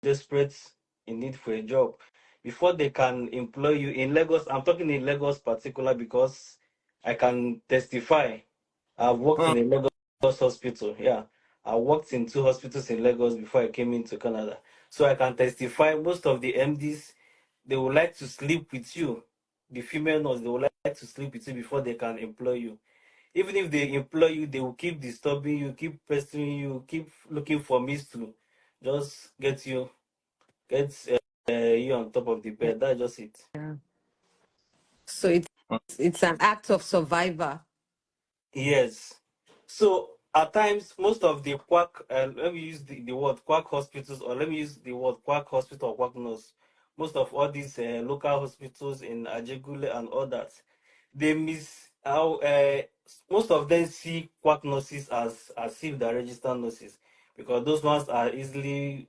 desperate in need for a job, before they can employ you in Lagos. I'm talking in Lagos particular because I can testify. I've worked Hmm. in a Lagos hospital. Yeah, I worked in two hospitals in Lagos before I came into Canada, so I can testify. Most of the MDs, they would like to sleep with you. The female nurse, they would like to sleep with you before they can employ you. Even if they employ you, they will keep disturbing you, keep pestering you, keep looking for means to just get you on top of the bed. That's just it. Yeah. So it's an act of survivor. Yes. So at times, most of the quack, let me use the word quack hospitals, or let me use the word quack hospital or quack nurse. Most of all these local hospitals in Ajegule and all that, they miss how most of them see quack nurses as if they're registered nurses, because those ones are can easily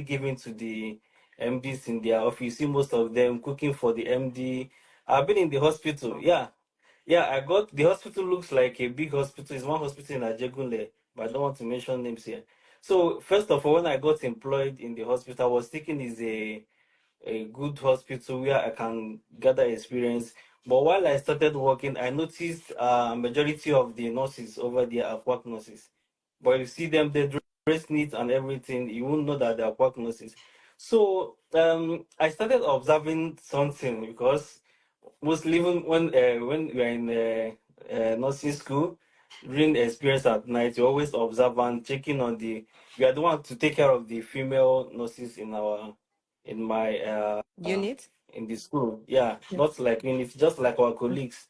given to the MDs in their office. You see most of them cooking for the MD. I've been in the hospital, yeah. Yeah, I got the hospital looks like a big hospital. It's one hospital in Ajegunle, but I don't want to mention names here. So first of all, when I got employed in the hospital, I was thinking is a good hospital where I can gather experience. But while I started working, I noticed majority of the nurses over there are quack nurses. But you see them, they dress neat and everything. You won't know that they are quack nurses. So I started observing something because mostly even when we are in nursing school, during the experience at night, you always observe and checking on the. We are the one to take care of the female nurses in my Unit. in the school. Yeah, Yeah. not like units, just like our colleagues.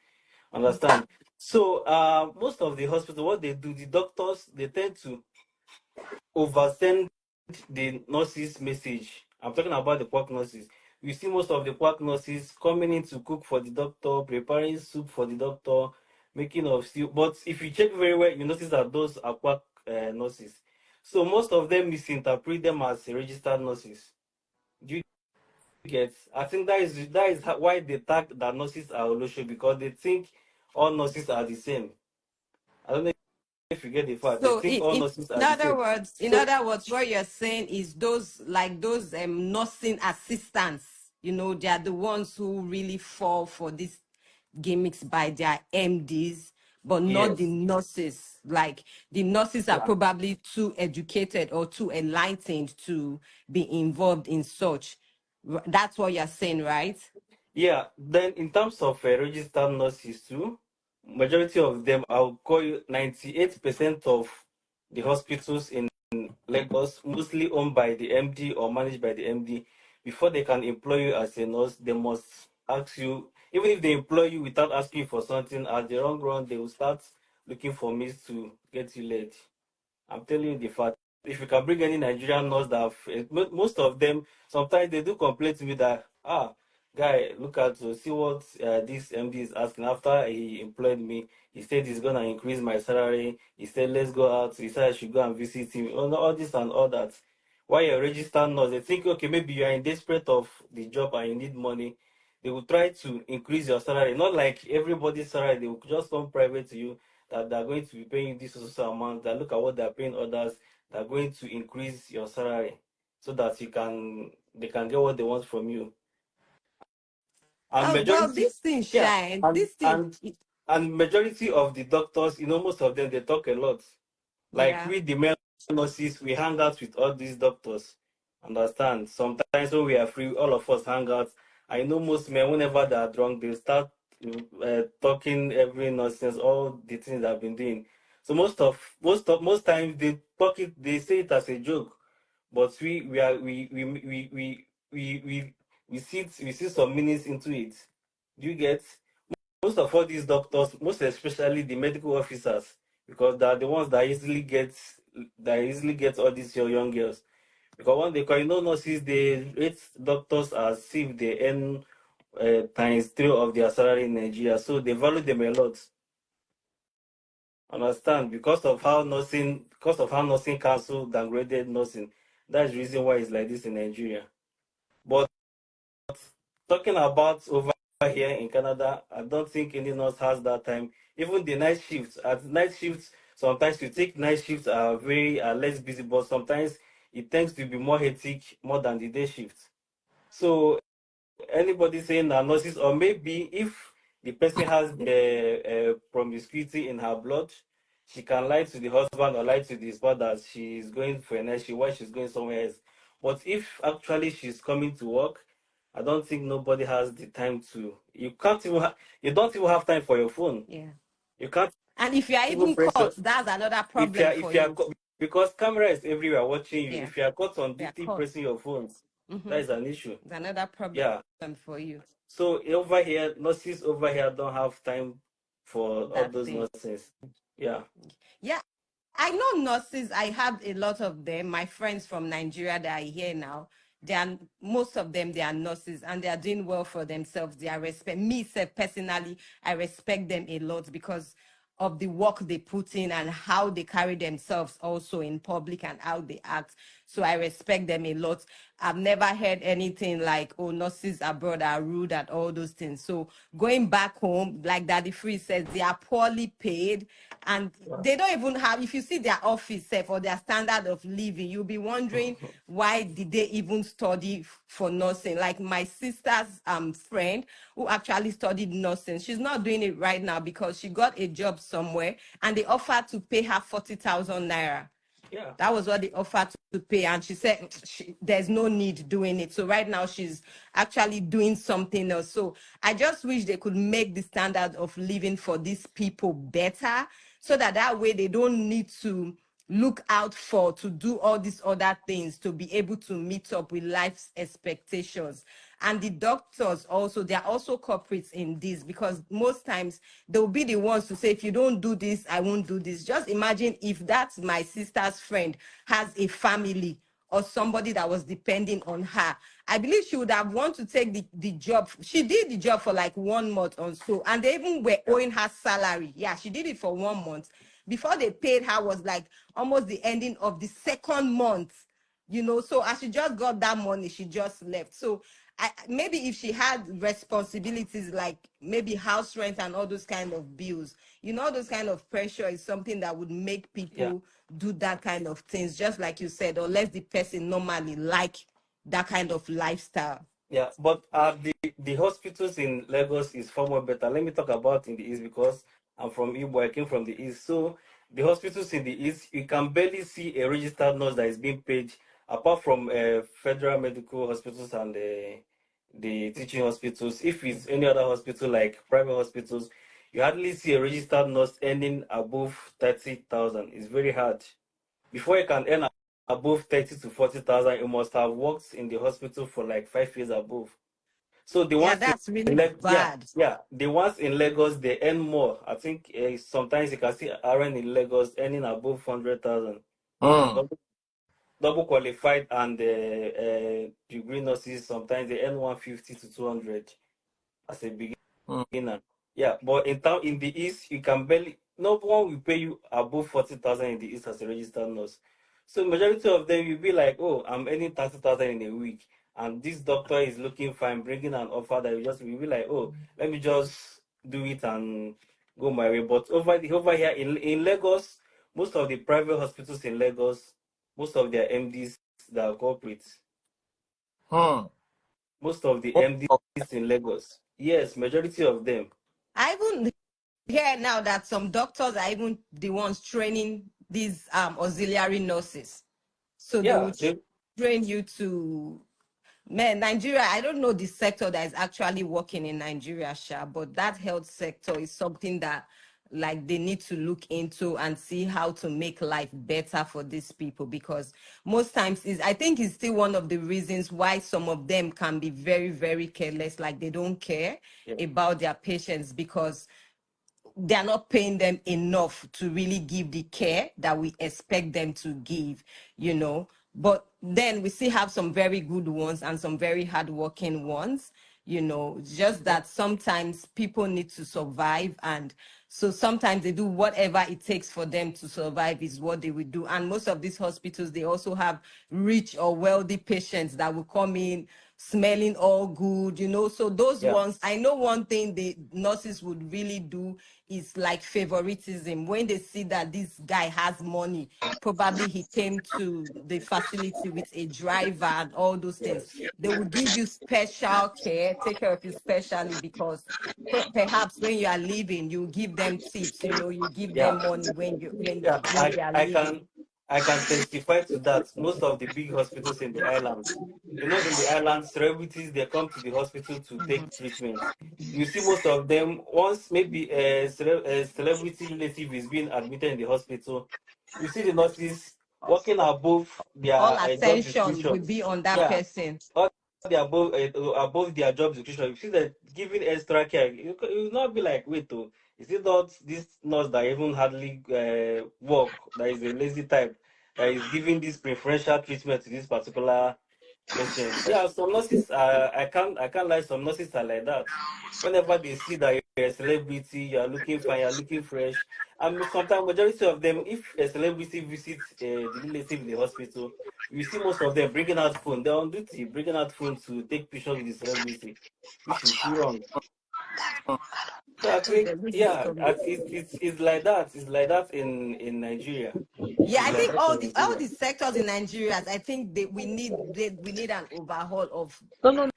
Understand? So most of the hospital, what they do, the doctors they tend to oversend the nurses message. I'm talking about the quack nurses. You see most of the quack nurses coming in to cook for the doctor, preparing soup for the doctor, making of stew. But if you check very well, you notice that those are quack nurses. So most of them misinterpret them as registered nurses. Do you get? I think that is why they tag that nurses are Olosho, because they think all nurses are the same. I don't know if you get the fact. They So think all it nurses in are the other same. words, So what you're saying is those nursing assistants, they are the ones who really fall for these gimmicks by their MDs, but not the yes. nurses. Like the nurses are Yeah. probably too educated or too enlightened to be involved in such. That's what you're saying, right? Yeah, then in terms of registered nurses too, majority of them, I'll call you 98% of the hospitals in Lagos, mostly owned by the MD or managed by the MD. Before they can employ you as a nurse, they must ask you, even if they employ you without asking for something, at the long run, they will start looking for means to get you laid. I'm telling you the fact. If you can bring any Nigerian nurse that most of them, sometimes they do complain to me that, guy, look at to see what this MD is asking. After he employed me, he said he's gonna increase my salary. He said let's go out. He said I should go and visit him. All this and all that. Why you're a registered nurse? They think okay, maybe you are in desperate of the job and you need money. They will try to increase your salary. Not like everybody's salary. They will just come private to you that they're going to be paying you this social amount. That look at what they're paying others. They're going to increase your salary so that they can get what they want from you. And Oh, well, majority, this thing yeah, shine. and This thing, and and majority of the doctors, most of them they talk a lot. Like yeah. we the male nurses, we hang out with all these doctors. Understand? Sometimes when we are free, all of us hang out. I know most men, whenever they are drunk, they start talking every nonsense, all the things they've been doing. So most times they talk it, they say it as a joke, but we are we see some meanings into it. Do you get? Most of all these doctors, most especially the medical officers, because they're the ones that easily get all these young girls. Because when they call, nurses, they rate doctors as if they earn times three of their salary in Nigeria, so they value them a lot. Understand? Because of how nursing council downgraded nursing. That's the reason why it's like this in Nigeria. But talking about over here in Canada, I don't think any nurse has that time. Even the night shifts, sometimes you take night shifts are less busy, but sometimes it tends to be more hectic more than the day shift. So anybody saying that nurses, or maybe if the person has the promiscuity in her blood, she can lie to the husband or lie to the spouse that she's going for an issue while she's going somewhere else. But if actually she's coming to work, I don't think nobody has the time to. You can't even. You don't even have time for your phone. Yeah. You can't And if you are even even press your. caught, that's another If you problem are for if you are you. co- because camera is everywhere watching you. Yeah. If you are caught on You are duty caught. pressing your phones, that Mm-hmm. is an issue. It's another problem Yeah. for you. So over here, nurses over here don't have time for all That those thing. nonsense. Yeah. Yeah. I know nurses. I have a lot of them. My friends from Nigeria that are here now, they are, most of them, they are nurses and they are doing well for themselves. They are respect me, self personally. I respect them a lot because of the work they put in and how they carry themselves also in public and how they act. So I respect them a lot. I've never heard anything like, oh, nurses abroad are rude and all those things. So going back home, like Daddy Free says, they are poorly paid and they don't even have, if you see their office self or their standard of living, you'll be wondering why did they even study for nursing. Like my sister's friend who actually studied nursing, she's not doing it right now because she got a job somewhere and they offered to pay her 40,000 naira. Yeah. That was what they offered to pay. And she said there's no need doing it. So right now she's actually doing something else. So I just wish they could make the standard of living for these people better so that that way they don't need to look out for to do all these other things to be able to meet up with life's expectations. And the doctors also, they're also culprits in this because most times they'll be the ones to say, if you don't do this, I won't do this. Just imagine if that's my sister's friend has a family or somebody that was depending on her. I believe she would have wanted to take the job. She did the job for like 1 month or so, and they even were owing her salary. Yeah, she did it for 1 month. Before they paid her was like almost the ending of the second month, you know. So as she just got that money, she just left. So maybe if she had responsibilities like maybe house rent and all those kind of bills, you know, those kind of pressure is something that would make Yeah. people do that kind of things, just like you said, unless the person normally like that kind of lifestyle. Yeah. But the hospitals in Lagos is far more better. Let me talk about in the east because I'm from Igbo. I came from the east. So the hospitals in the east, you can barely see a registered nurse that is being paid, apart from federal medical hospitals and the teaching hospitals. If it's any other hospital like private hospitals, you hardly see a registered nurse earning above 30,000. It's very hard. Before you can earn above 30 to 40,000, you must have worked in the hospital for like 5 years above. So the Yeah, ones that's in really bad. the ones in Lagos, they earn more. I think sometimes you can see RN in Lagos earning above 100,000. Hmm. Double qualified and degree nurses, sometimes they earn 150 to 200 as a Hmm. beginner. Yeah, but in town in the east, you can barely, no one will pay you above 40,000 in the east as a registered nurse. So majority of them will be like, oh, I'm earning 30,000 in a week, and this doctor is looking fine, bringing an offer that you just will be like, oh, let me just do it and go my way. But over here in Lagos, most of the private hospitals in Lagos, most of their MDs that are corporates, Hmm. most of the Oh, oh. MDs in Lagos, yes, majority of them. I even hear now that some doctors are even the ones training these auxiliary nurses. So they Yeah, will train you to, man, Nigeria, I don't know the sector that is actually working in Nigeria, Sha, but that health sector is something that like they need to look into and see how to make life better for these people, because most times is, I think it's still one of the reasons why some of them can be very, very careless, like they don't care yeah, about their patients because they're not paying them enough to really give the care that we expect them to give, you know. But then we still have some very good ones and some very hardworking ones, you know. It's just yeah. that sometimes people need to survive, and so sometimes they do whatever it takes for them to survive is what they will do. And most of these hospitals, they also have rich or wealthy patients that will come in smelling all good, So those Yeah. ones, I know one thing the nurses would really do is like favoritism. When they see that this guy has money, probably he came to the facility with a driver and all those things, Yes. they will give you special care, take care of you specially, because perhaps when you are leaving, you give them tips, you give Yeah. them money when you Yeah. when they are leaving. I can testify to that. Most of the big hospitals in the islands, in the islands, celebrities they come to the hospital to Mhm. take treatment. You see, most of them once maybe a celebrity relative is being admitted in the hospital, you see the nurses working above their All job attention will descriptions. be on that Yeah, person. all the above their job description. You see that giving extra care. You will not be like, wait, oh, is it not this nurse that even hardly work, that is a lazy type, that is giving this preferential treatment to this particular patients? Yeah, some nurses are, I can't lie, some nurses are like that. Whenever they see that you're a celebrity, you're looking fine, you're looking fresh. And sometimes majority of them, if a celebrity visits the relative in the hospital, you see most of them bringing out phone. They're on duty, bringing out phone to take pictures with the celebrity, which is still wrong. So I Oh, think, this is yeah, coming. it's like that. It's like that in Nigeria. Yeah, It's I like think that in all Nigeria. the sectors in Nigeria, I think we need an overhaul of No, no,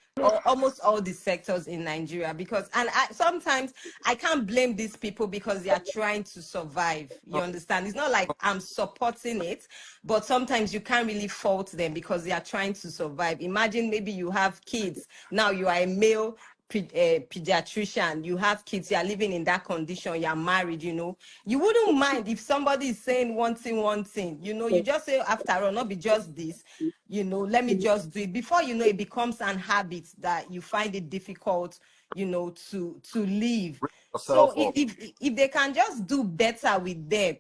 almost all the sectors in Nigeria, because sometimes I can't blame these people because they are trying to survive. You no. understand? It's not like I'm supporting it, but sometimes you can't really fault them because they are trying to survive. Imagine maybe you have kids now, you are a male pediatrician, you have kids, you are living in that condition, you're married, you wouldn't mind if somebody is saying one thing, you just say, after all, not be just this, let me just do it. Before you know, it becomes an habit that you find it difficult, to leave. Bring So yourself if up. if they can just do better with them,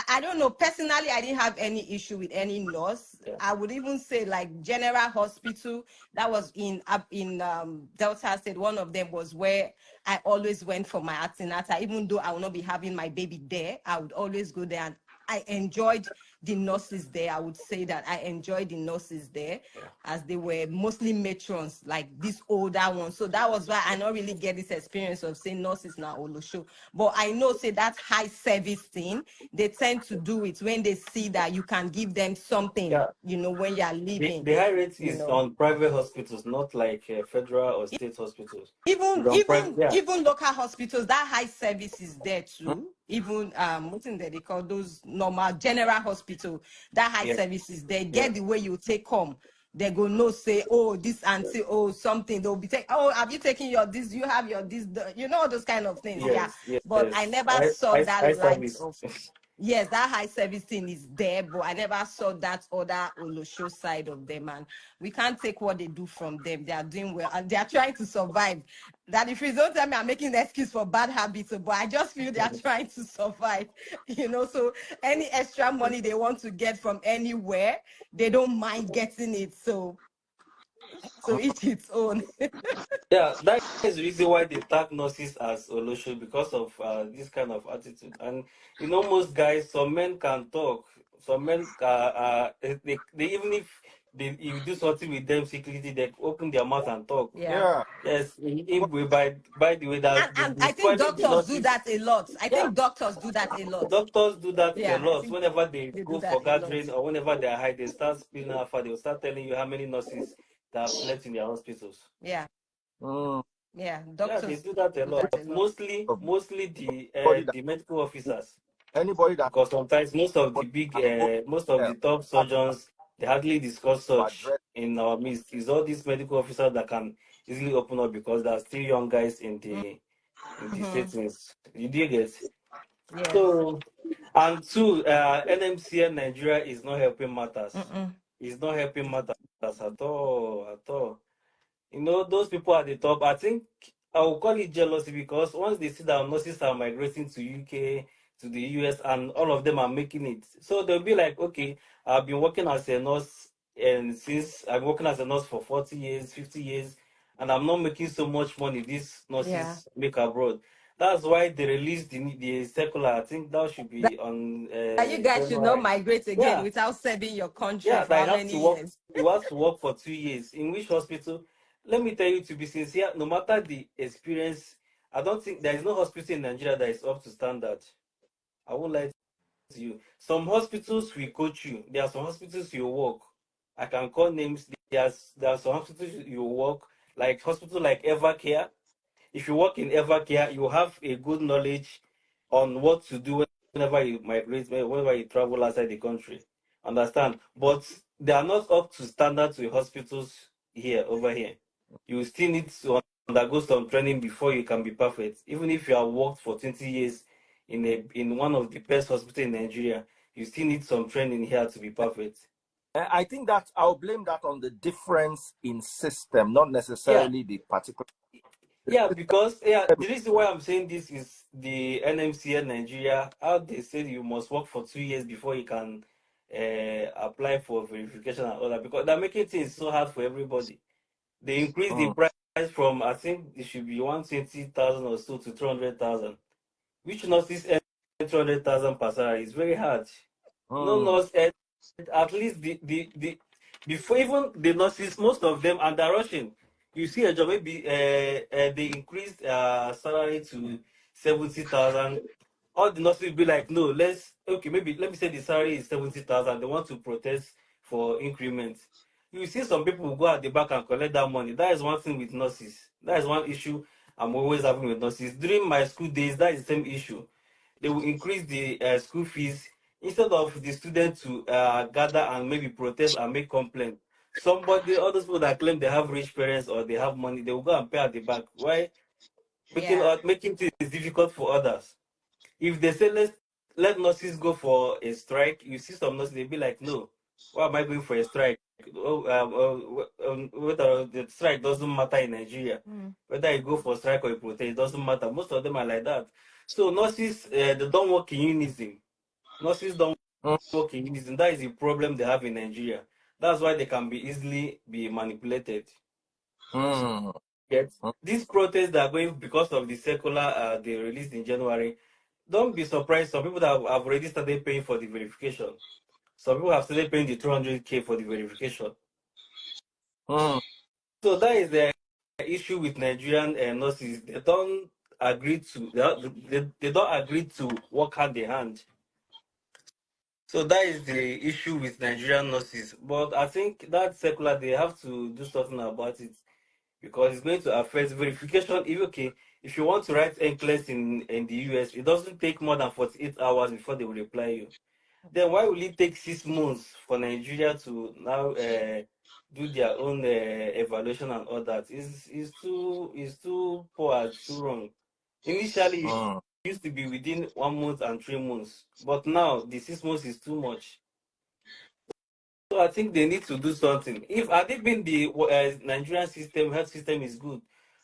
I don't know. Personally, I didn't have any issue with any nurse. Yeah. I would even say like General Hospital, that was up in Delta State. One of them was where I always went for my antenatal, even though I will not be having my baby there. I would always go there, and I enjoyed the nurses there. I would say that I enjoyed the nurses there, Yeah. as they were mostly matrons, like these older ones. So that was why I don't really get this experience of saying nurses now Olosho. But I know, say that high service thing, they tend to do it when they see that you can give them something, Yeah. when you're leaving, The high rate you is know. on private hospitals, not like federal or state hospitals. Even It's on private. even Yeah. even local hospitals, that high service is there Hmm? too. Even what in there they call those normal general hospital, that high Yeah. service is there. Yeah. Get the way you take home. They go no say, oh, this auntie, oh, something. They'll be take, oh, have you taken your this? You have your this, all those kind of things. Yeah. Yes. Yes. But I Yes. never saw that I light service. of, yes, that high service thing is there, but I never saw that other Olosho side of them. And we can't take what they do from them. They are doing well and they are trying to survive. That if you don't tell me I'm making an excuse for bad habits, but I just feel they are trying to survive. So any extra money they want to get from anywhere, they don't mind getting it. So each its own. Yeah, that is the reason why they tag nurses as Olosho, because of this kind of attitude. And most guys, some men can talk. Some men, they even if if you do something with them secretly, they open their mouth and talk. Yeah. Yeah. Yes, Well, by the way that And they I think spoiling the doctors do nurses. that a lot. I Yeah, think doctors do that a lot. doctors do that a Yeah, I lot. think Whenever they they do go that for a lot. gathering or whenever they are high, they start spilling alpha. They'll start telling you how many nurses that have slept in their hospitals. Yeah, mm, yeah. Yeah, they Doctors do that a do lot. that a lot. Mostly anybody that the medical officers, anybody that because sometimes has gone most of the there top have surgeons they hardly discuss to such address. in our midst. It's all these medical officers that can easily open up because there are still young guys in the Mm-hmm. settings. You do get Yes. so, and two, NMCN Nigeria is not helping matters. Mm-mm. It's not helping matters at all, at all. Those people at the top, I think I will call it jealousy, because once they see that nurses are migrating to UK, to the US, and all of them are making it, so they'll be like, okay, I've been working as a nurse, and since I've been working as a nurse for 40 years, 50 years, and I'm not making so much money these Yeah. nurses make abroad. That's why they released the circular. I think that should be on That you guys should not January. migrate again Yeah, without serving your country yeah, for that how you have to many work. years? You have to work for 2 years. In which hospital? Let me tell you, to be sincere, no matter the experience, I don't think there is no hospital in Nigeria that is up to standard. I won't lie to you. Some hospitals will coach you. There are some hospitals you work. I can call names. There are some hospitals you work, like hospital like Evercare. If you work in Evercare, you have a good knowledge on what to do whenever you migrate, whenever you travel outside the country. Understand? But they are not up to standard to hospitals here, over here. You still need to undergo some training before you can be perfect. Even if you have worked for 20 years in one of the best hospitals in Nigeria, you still need some training here to be perfect. I think that I'll blame that on the difference in system, not Yeah. necessarily the particular. Yeah, because the reason why I'm saying this is the NMCN Nigeria, how they said you must work for 2 years before you can apply for verification and all that, because they're making things so hard for everybody. They increased the Mm, price from, I think it should be 120,000 or so to 200,000, which nurses earn 200,000 per salary. It's very hard. No mm, nurse earn at least the before even the nurses, most of them, and they're rushing. You see a job, maybe they increased salary to 70,000. All the nurses will be like, no, let's okay, maybe let me say the salary is 70,000. They want to protest for increment. You see some people will go at the back and collect that money. That is one thing with nurses. That is one issue I'm always having with nurses. During my school days, that is the same issue. They will increase the school fees instead of the student to gather and maybe protest and make complaint. Somebody, all those people that claim they have rich parents or they have money, they will go and pay at the back. Why? Yeah. Making things difficult for others. If they say let nurses go for a strike, you see some nurses, they'll be like, no, why am I going for a strike? Whether the strike doesn't matter in Nigeria. Mm. Whether you go for strike or you protest, it doesn't matter. Most of them are like that. So nurses, they don't work in unison. Nurses don't mm, work in unison. That is the problem they have in Nigeria. That's why they can be easily be manipulated. mm, Yet mm, these protests that are going because of the circular they released in January, don't be surprised. Some people that have already started paying for the verification. Some people have started paying the 200K for the verification. mm, So that is the issue with Nigerian nurses. They don't agree to they don't agree to work hand in hand. So that is the issue with Nigerian nurses. But I think that circular, they have to do something about it because it's going to affect verification. If okay, if you want to write NCLEX in the US, it doesn't take more than 48 hours before they will reply you. Then why will it take 6 months for Nigeria to now do their own evaluation and all that? Is too poor, it's too wrong. Initially, it mm. used to be within 1 month and 3 months, but now the 6 months is too much. So I think they need to do something. If had it been the Nigerian system, health system is good,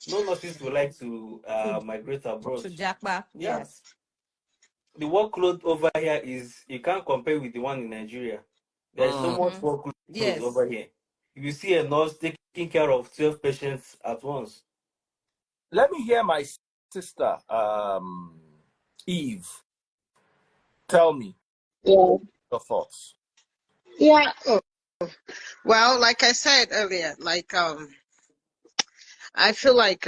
no nurses would like to To migrate abroad. JAPA, Yeah, yes. the workload over here is you can't compare with the one in Nigeria. There is so Mm. much Mm-hmm. workload Yes. over here. You see a nurse taking care of 12 patients at once. Let me hear my sister, Eve. Tell me Yeah. your thoughts. Yeah. Oh, well, like I said earlier, I feel like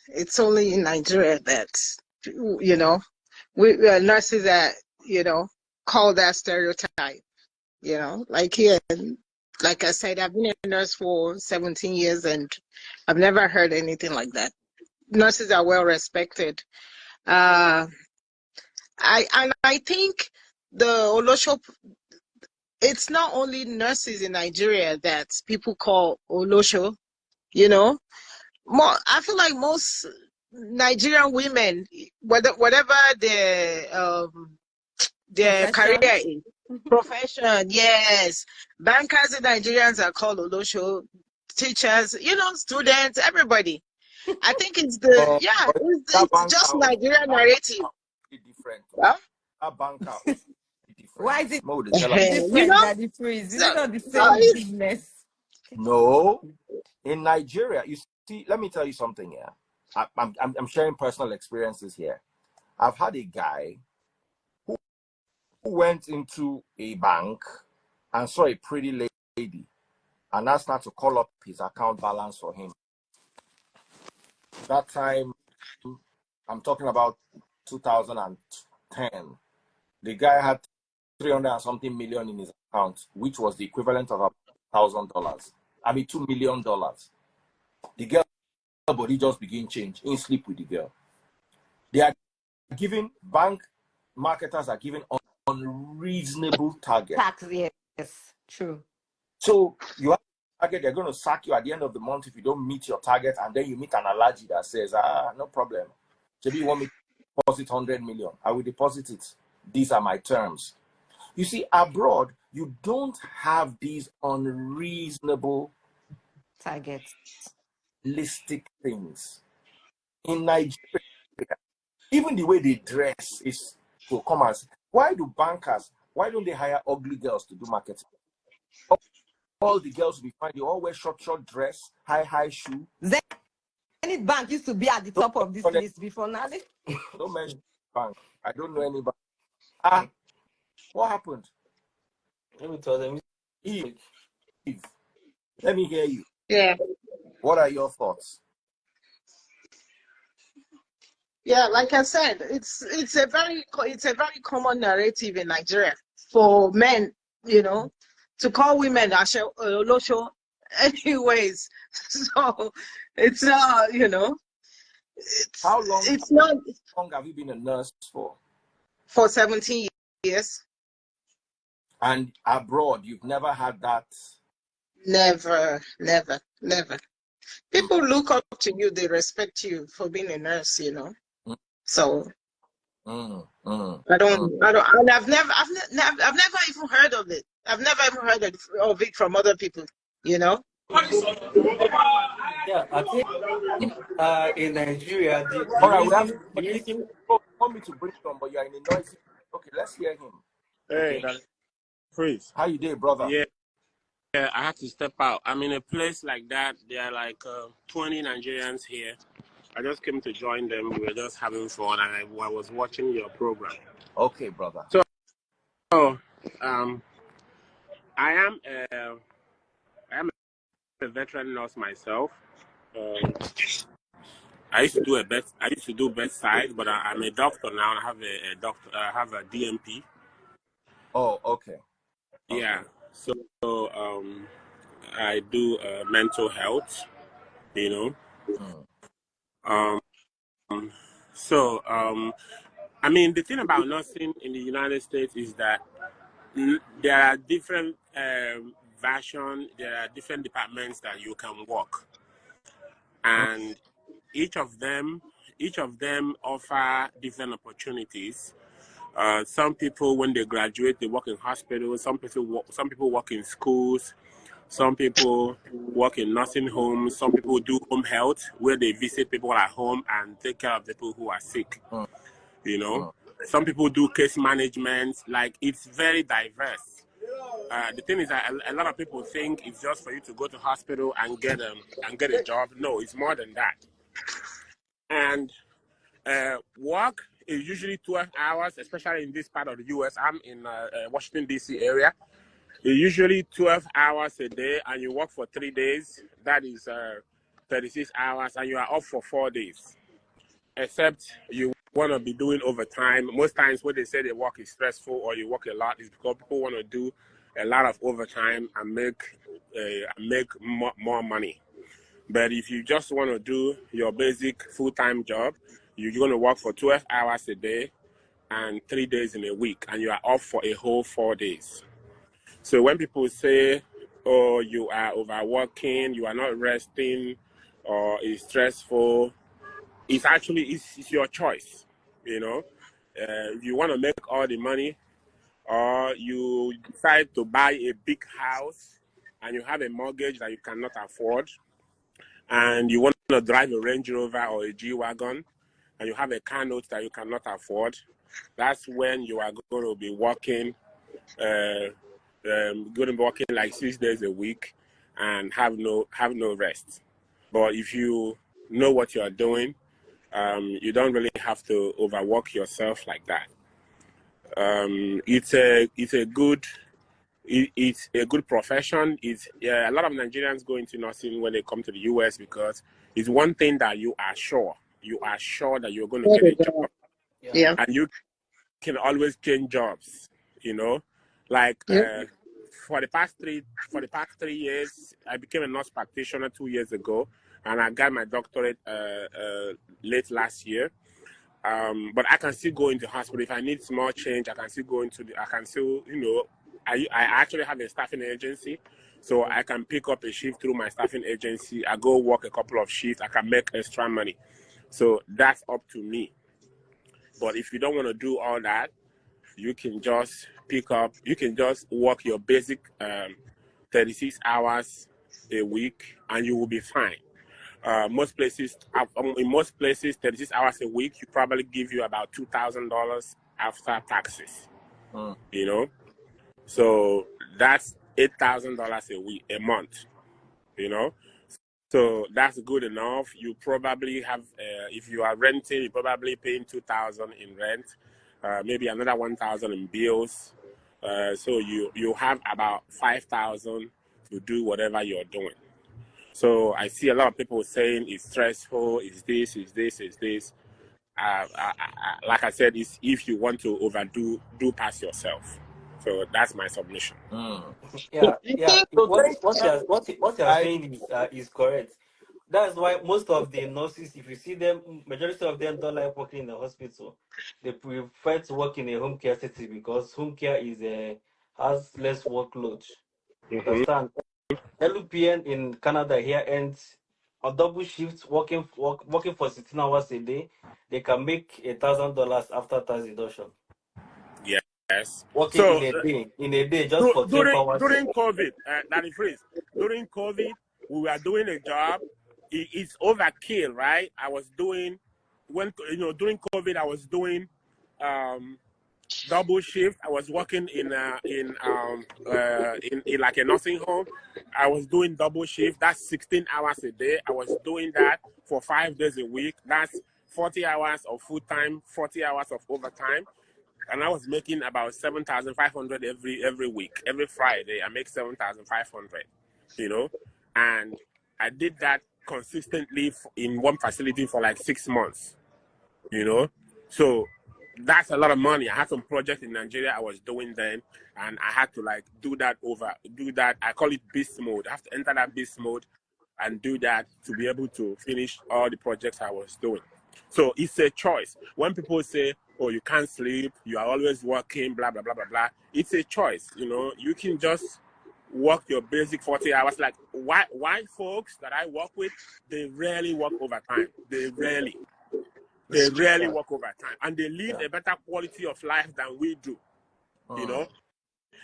it's only in Nigeria that we nurses are call that stereotype. Like here, like I said, I've been a nurse for 17 years and I've never heard anything like that. Nurses are well respected. Uh, I think the Olosho, it's not only nurses in Nigeria that people call Olosho, you know. I feel like most Nigerian women, whatever their career Profession. is, profession, yes. Bankers in Nigerians are called Olosho, teachers, students, everybody. I think But that it's banker, just Nigerian narrative. is different. Huh? That banker is different. Why is it Mo, they tell her. You different know, than the freeze? Is so, it not the so same it's, business? No, in Nigeria, you see, let me tell you something here. I'm sharing personal experiences here. I've had a guy who went into a bank and saw a pretty lady and asked her to call up his account balance for him. That time, I'm talking about 2010. The guy had 300 and something million in his account, which was the equivalent of $1,000. I mean, $2 million. The girl body just begin change. In sleep with the girl. They are giving bank marketers are giving unreasonable targets. Yes, true. So you have a target, they're going to sack you at the end of the month if you don't meet your target, and then you meet an allergy that says, no problem. Maybe you want me to deposit 100 million. I will deposit it. These are my terms. You see, abroad, you don't have these unreasonable Targets. listic things. In Nigeria, even the way they dress is to come as, why don't they hire ugly girls to do marketing? All the girls will be fine. They all wear short dress, high shoe. Zenith Bank used to be at the top of this list before now. Don't mention bank. I don't know anybody. What happened? Let me tell them. Eve, let me hear you. Yeah. What are your thoughts? Yeah, like I said, it's a very common narrative in Nigeria for men, to call women Asha Olosho anyways. So it's not, How long have you been a nurse for? For 17 years. And abroad, you've never had that? Never. People look up to you, they respect you for being a nurse, So and I've never even heard of it. I've never even heard of it from other people, Yeah, I think in Nigeria, all right, the reason want me to bring him, but you're in a noisy. Okay, let's hear him. Hey, Chris. How you doing, brother? Yeah, I had to step out. I'm in a place like that. There are like 20 Nigerians here. I just came to join them. We were just having fun, and I was watching your program. Okay, brother. So, I am a veteran nurse myself. I used to do bedside, but I'm a doctor now. I have a doctor. I have a DMP. Oh, okay. Yeah. So I do mental health. So I mean, the thing about nursing in the United States is that there are different versions. There are different departments that you can work, and each of them offer different opportunities. Some people, when they graduate, they work in hospitals. Some people work in schools. Some people work in nursing homes. Some people do home health, where they visit people at home and take care of people who are sick. Some people do case management. Like, it's very diverse. The thing is that a lot of people think it's just for you to go to hospital and get a job. No, it's more than that. And work is usually 12 hours, especially in this part of the U.S. I'm in Washington, D.C. area. It's usually 12 hours a day, and you work for 3 days. That is 36 hours, and you are off for 4 days. Except you want to be doing overtime. Most times when they say the work is stressful or you work a lot, is because people want to do a lot of overtime and make more money. But if you just want to do your basic full-time job, you're going to work for 12 hours a day and 3 days in a week, and you are off for a whole 4 days. So when people say, oh, you are overworking, you are not resting, or it's stressful, it's actually it's your choice. If you want to make all the money, or you decide to buy a big house and you have a mortgage that you cannot afford, and you want to drive a Range Rover or a G-Wagon, and you have a car note that you cannot afford, that's when you are going to be working like 6 days a week and have no rest. But if you know what you are doing. You don't really have to overwork yourself like that. It's a good profession. It's a lot of Nigerians go into nursing when they come to the US because it's one thing that you are sure that you're going to get a job, Yeah. and you can always change jobs. You know, like for the past 3 years, I became a nurse practitioner 2 years ago, and I got my doctorate late last year. But I can still go into hospital if I need small change. I can still go into I actually have a staffing agency, so I can pick up a shift through my staffing agency. I go work a couple of shifts. I can make extra money. So that's up to me. But if you don't want to do all that, you can just work your basic 36 hours a week, and you will be fine. In most places, 36 hours a week, you probably give you about $2,000 after taxes. You know, so that's $8,000 a month. You know, so that's good enough. You probably have, if you are renting, you're probably paying $2,000 in rent, maybe another $1,000 in bills. So you have about $5,000 to do whatever you're doing. So I see a lot of people saying it's stressful, it's this. Like I said, it's if you want to do past yourself. So that's my submission. Yeah. So What you are saying is correct. That's why most of the nurses, if you see them, majority of them don't like working in the hospital. They prefer to work in a home care setting because home care has less workload. You understand? LPN in Canada here ends on double shift, working for 16 hours a day. They can make $1,000 after tax deduction. Yes. Working So in a day, just for 12 hours. during COVID, that is phrase. During COVID, we were doing a job. It's overkill, right? I was doing during COVID, I was doing double shift. I was working in like a nursing home. I was doing double shift. That's 16 hours a day. I was doing that for 5 days a week. That's 40 hours of full time, 40 hours of overtime. And I was making about 7,500 every week. Every Friday, I make 7,500. You know, and I did that consistently in one facility for like 6 months. You know, so that's a lot of money. I had some projects in Nigeria I was doing then, and I had to like do that. I call it beast mode. I have to enter that beast mode and do that to be able to finish all the projects I was doing. So it's a choice. When people say, oh, you can't sleep, you are always working, blah, blah, blah, blah, blah, it's a choice. You know, you can just work your basic 40 hours. Like white folks that I work with, they rarely work overtime. They rarely work overtime. And they live a better quality of life than we do, you know,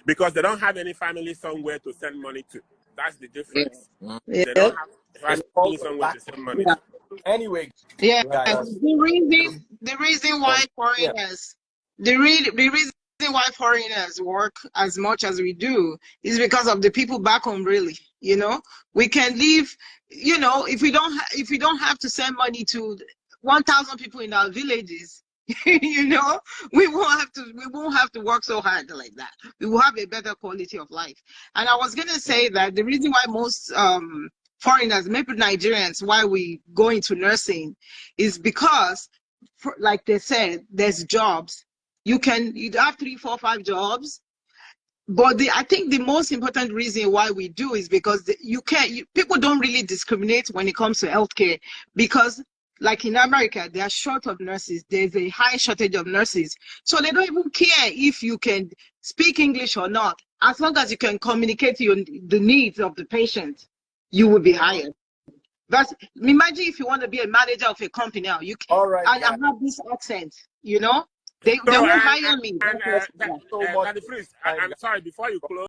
because they don't have any family somewhere to send money to. That's the difference. They don't have family somewhere to send money to. Anyway, guys. The reason why foreigners, the reason why foreigners work as much as we do is because of the people back home. Really, you know, we can live. You know, if we don't have to send money to 1,000 people in our villages, you know, we won't have to work so hard like that. We will have a better quality of life. And I was gonna say that the reason why most foreigners, maybe Nigerians, why we go into nursing is because, like they said, there's jobs. You have 3, 4, 5 jobs. But I think the most important reason why we do is because people don't really discriminate when it comes to healthcare, because like in America, they are short of nurses. There's a high shortage of nurses. So they don't even care if you can speak English or not. As long as you can communicate the needs of the patient, you will be hired. But imagine if you want to be a manager of a company now, you can. All right, I have this accent, you know. They won't hire me. I'm sorry, before you close.